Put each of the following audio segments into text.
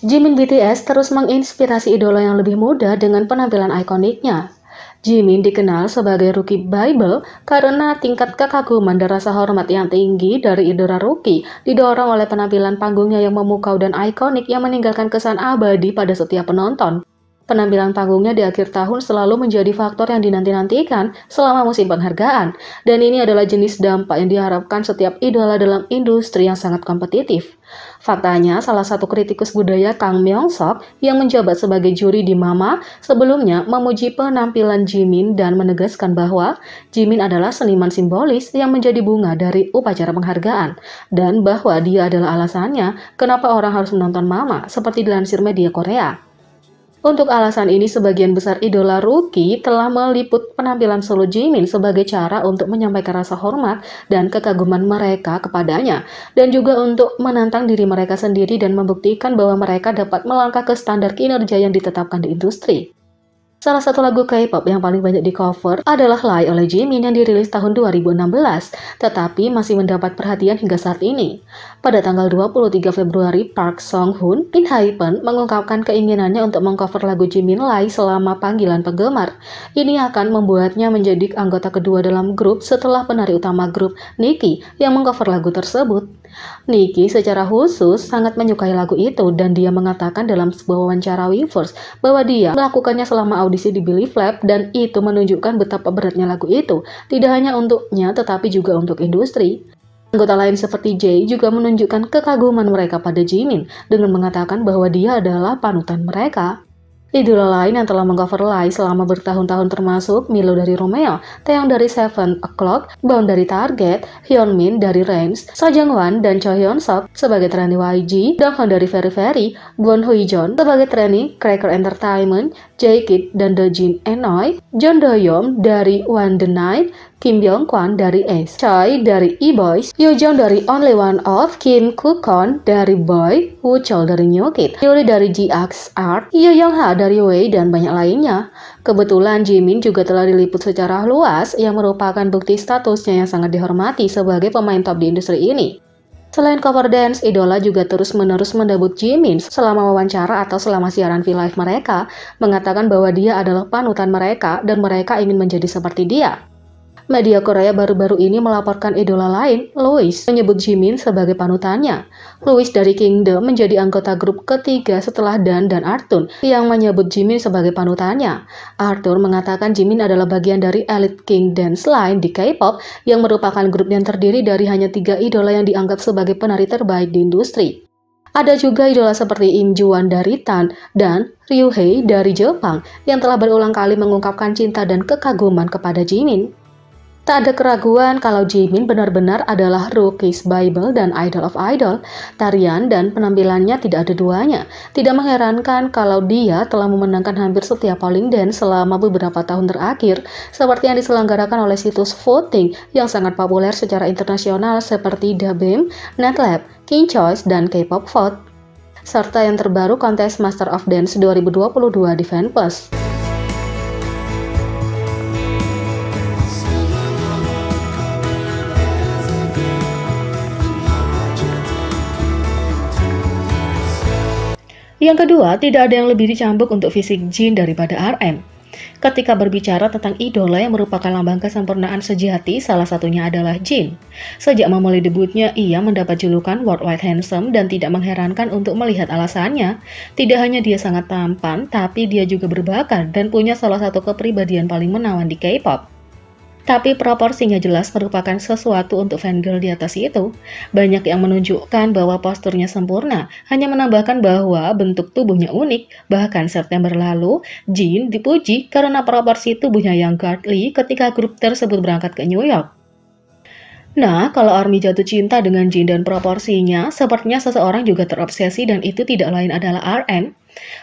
Jimin BTS terus menginspirasi idola yang lebih muda dengan penampilan ikoniknya. Jimin dikenal sebagai Rookie Bible karena tingkat kekaguman dan rasa hormat yang tinggi dari idola Rookie didorong oleh penampilan panggungnya yang memukau dan ikonik yang meninggalkan kesan abadi pada setiap penonton. Penampilan panggungnya di akhir tahun selalu menjadi faktor yang dinanti-nantikan selama musim penghargaan, dan ini adalah jenis dampak yang diharapkan setiap idola dalam industri yang sangat kompetitif. Faktanya, salah satu kritikus budaya Kang Myung-sok yang menjabat sebagai juri di Mama sebelumnya memuji penampilan Jimin dan menegaskan bahwa Jimin adalah seniman simbolis yang menjadi bunga dari upacara penghargaan, dan bahwa dia adalah alasannya kenapa orang harus menonton Mama, seperti dilansir media Korea. Untuk alasan ini, sebagian besar idola Rookie telah meliput penampilan solo Jimin sebagai cara untuk menyampaikan rasa hormat dan kekaguman mereka kepadanya, dan juga untuk menantang diri mereka sendiri dan membuktikan bahwa mereka dapat melangkah ke standar kinerja yang ditetapkan di industri. Salah satu lagu K-pop yang paling banyak di-cover adalah Lie oleh Jimin yang dirilis tahun 2016, tetapi masih mendapat perhatian hingga saat ini. Pada tanggal 23 Februari, Park Song-hoon, INHYPEN mengungkapkan keinginannya untuk mengcover lagu Jimin Lie selama panggilan penggemar. Ini akan membuatnya menjadi anggota kedua dalam grup setelah penari utama grup, Nicky, yang mengcover lagu tersebut. Nicky secara khusus sangat menyukai lagu itu dan dia mengatakan dalam sebuah wawancara Weverse bahwa dia melakukannya selama audisi di Believe Lab, dan itu menunjukkan betapa beratnya lagu itu, tidak hanya untuknya tetapi juga untuk industri. Anggota lain seperti Jay juga menunjukkan kekaguman mereka pada Jimin dengan mengatakan bahwa dia adalah panutan mereka. Idola lain yang telah mengcover Lie selama bertahun-tahun termasuk Milo dari Romeo, Taeyong dari Seven O'Clock, Bawn dari Target, Hyunmin dari Rains, So Jung-wan dan Cho Hyun-sok sebagai trainee YG, Donghyun dari Very Very, Kwon Hui-jeon sebagai trainee Cracker Entertainment, J-Kid dan Dojin Enoy, John Do-yeon dari One The Night, Kim Byung-kwan dari Ace, Choi dari E-Boys, Yoo Jong dari Only One Of, Kim Kukon dari Boy, Woo Chol dari New Kid, Yuri dari GX Art, Yoo Young-ha dari Way, dan banyak lainnya. Kebetulan Jimin juga telah diliput secara luas yang merupakan bukti statusnya yang sangat dihormati sebagai pemain top di industri ini. Selain cover dance, idola juga terus-menerus mendebut Jimin selama wawancara atau selama siaran V-Live mereka, mengatakan bahwa dia adalah panutan mereka dan mereka ingin menjadi seperti dia. Media Korea baru-baru ini melaporkan idola lain, Louis, menyebut Jimin sebagai panutannya. Louis dari Kingdom menjadi anggota grup ketiga setelah Dan dan Artun yang menyebut Jimin sebagai panutannya. Arthur mengatakan Jimin adalah bagian dari Elite King Dance Line di K-pop yang merupakan grup yang terdiri dari hanya 3 idola yang dianggap sebagai penari terbaik di industri. Ada juga idola seperti Im Juan dari Tan dan Ryu Hei dari Jepang yang telah berulang kali mengungkapkan cinta dan kekaguman kepada Jimin. Tak ada keraguan kalau Jimin benar-benar adalah Rookie's Bible dan Idol of Idol. Tarian dan penampilannya tidak ada duanya. Tidak mengherankan kalau dia telah memenangkan hampir setiap polling dance selama beberapa tahun terakhir, seperti yang diselenggarakan oleh situs voting yang sangat populer secara internasional seperti Dabeam, Netlab, King Choice, dan K-pop Vote, serta yang terbaru kontes Master of Dance 2022 di Fanpage. Yang kedua, tidak ada yang lebih dicambuk untuk fisik Jin daripada RM. Ketika berbicara tentang idola yang merupakan lambang kesempurnaan sejati, salah satunya adalah Jin. Sejak memulai debutnya, ia mendapat julukan Worldwide Handsome dan tidak mengherankan untuk melihat alasannya. Tidak hanya dia sangat tampan, tapi dia juga berbakat dan punya salah satu kepribadian paling menawan di K-pop. Tapi proporsinya jelas merupakan sesuatu untuk fangirl di atas itu. Banyak yang menunjukkan bahwa posturnya sempurna, hanya menambahkan bahwa bentuk tubuhnya unik. Bahkan September lalu, Jin dipuji karena proporsi tubuhnya yang godly ketika grup tersebut berangkat ke New York. Nah, kalau ARMY jatuh cinta dengan Jin dan proporsinya, sepertinya seseorang juga terobsesi dan itu tidak lain adalah RM.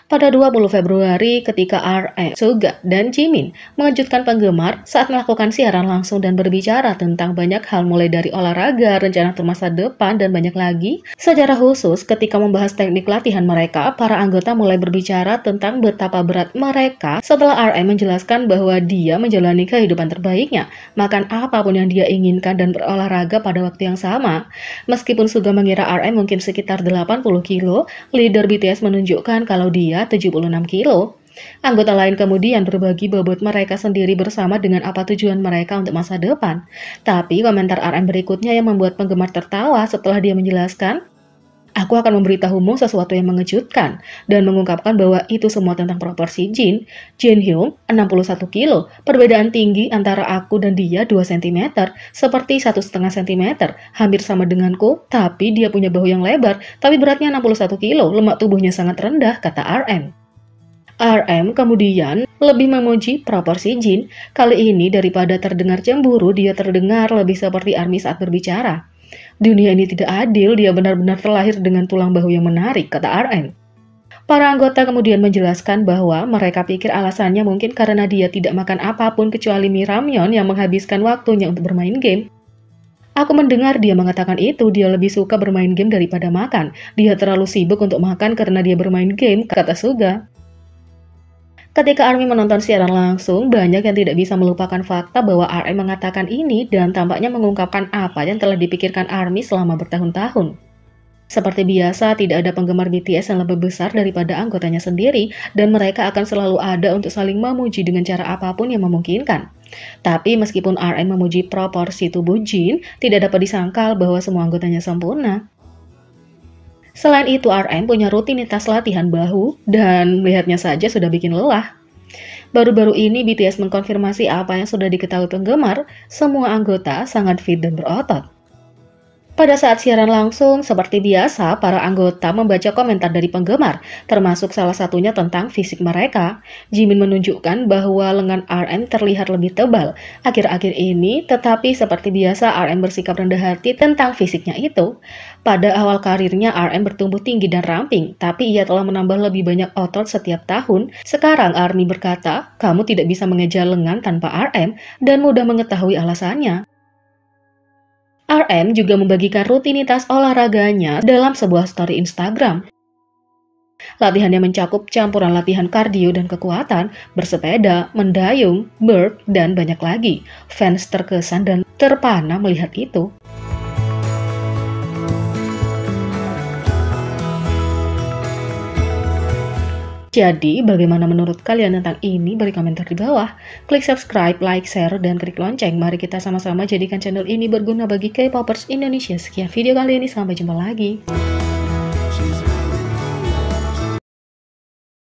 Pada 20 Februari, ketika RM, Suga, dan Jimin mengejutkan penggemar saat melakukan siaran langsung dan berbicara tentang banyak hal mulai dari olahraga, rencana untuk masa depan, dan banyak lagi. Secara khusus, ketika membahas teknik latihan mereka, para anggota mulai berbicara tentang betapa berat mereka setelah RM menjelaskan bahwa dia menjalani kehidupan terbaiknya, makan apapun yang dia inginkan dan berolahraga pada waktu yang sama. Meskipun Suga mengira RM mungkin sekitar 80 kilo, leader BTS menunjukkan kalau dia 76 kilo. Anggota lain kemudian berbagi bobot mereka sendiri bersama dengan apa tujuan mereka untuk masa depan. Tapi komentar RM berikutnya yang membuat penggemar tertawa setelah dia menjelaskan, "Aku akan memberitahumu sesuatu yang mengejutkan," dan mengungkapkan bahwa itu semua tentang proporsi Jin. Jin Hyung, 61 kilo. Perbedaan tinggi antara aku dan dia 2 cm, seperti 1,5 cm, hampir sama denganku, tapi dia punya bahu yang lebar, tapi beratnya 61 kilo, lemak tubuhnya sangat rendah, kata RM. RM kemudian lebih memuji proporsi Jin. Kali ini daripada terdengar cemburu, dia terdengar lebih seperti ARMY saat berbicara. "Dunia ini tidak adil, dia benar-benar terlahir dengan tulang bahu yang menarik," kata RM. Para anggota kemudian menjelaskan bahwa mereka pikir alasannya mungkin karena dia tidak makan apapun kecuali mie ramyeon yang menghabiskan waktunya untuk bermain game. "Aku mendengar dia mengatakan itu, dia lebih suka bermain game daripada makan. Dia terlalu sibuk untuk makan karena dia bermain game," kata Suga. Ketika ARMY menonton siaran langsung, banyak yang tidak bisa melupakan fakta bahwa RM mengatakan ini dan tampaknya mengungkapkan apa yang telah dipikirkan ARMY selama bertahun-tahun. Seperti biasa, tidak ada penggemar BTS yang lebih besar daripada anggotanya sendiri, dan mereka akan selalu ada untuk saling memuji dengan cara apapun yang memungkinkan. Tapi meskipun RM memuji proporsi tubuh Jin, tidak dapat disangkal bahwa semua anggotanya sempurna. Selain itu, RM punya rutinitas latihan bahu, dan melihatnya saja sudah bikin lelah. Baru-baru ini BTS mengkonfirmasi apa yang sudah diketahui penggemar, semua anggota sangat fit dan berotot. Pada saat siaran langsung, seperti biasa, para anggota membaca komentar dari penggemar, termasuk salah satunya tentang fisik mereka. Jimin menunjukkan bahwa lengan RM terlihat lebih tebal akhir-akhir ini, tetapi seperti biasa RM bersikap rendah hati tentang fisiknya itu. Pada awal karirnya, RM bertumbuh tinggi dan ramping, tapi ia telah menambah lebih banyak otot setiap tahun. Sekarang ARMY berkata, "Kamu tidak bisa mengejar lengan tanpa RM," dan mudah mengetahui alasannya. RM juga membagikan rutinitas olahraganya dalam sebuah story Instagram. Latihannya mencakup campuran latihan kardio dan kekuatan, bersepeda, mendayung, burp, dan banyak lagi. Fans terkesan dan terpana melihat itu. Jadi, bagaimana menurut kalian tentang ini? Beri komentar di bawah. Klik subscribe, like, share, dan klik lonceng. Mari kita sama-sama jadikan channel ini berguna bagi K-popers Indonesia. Sekian video kali ini, sampai jumpa lagi.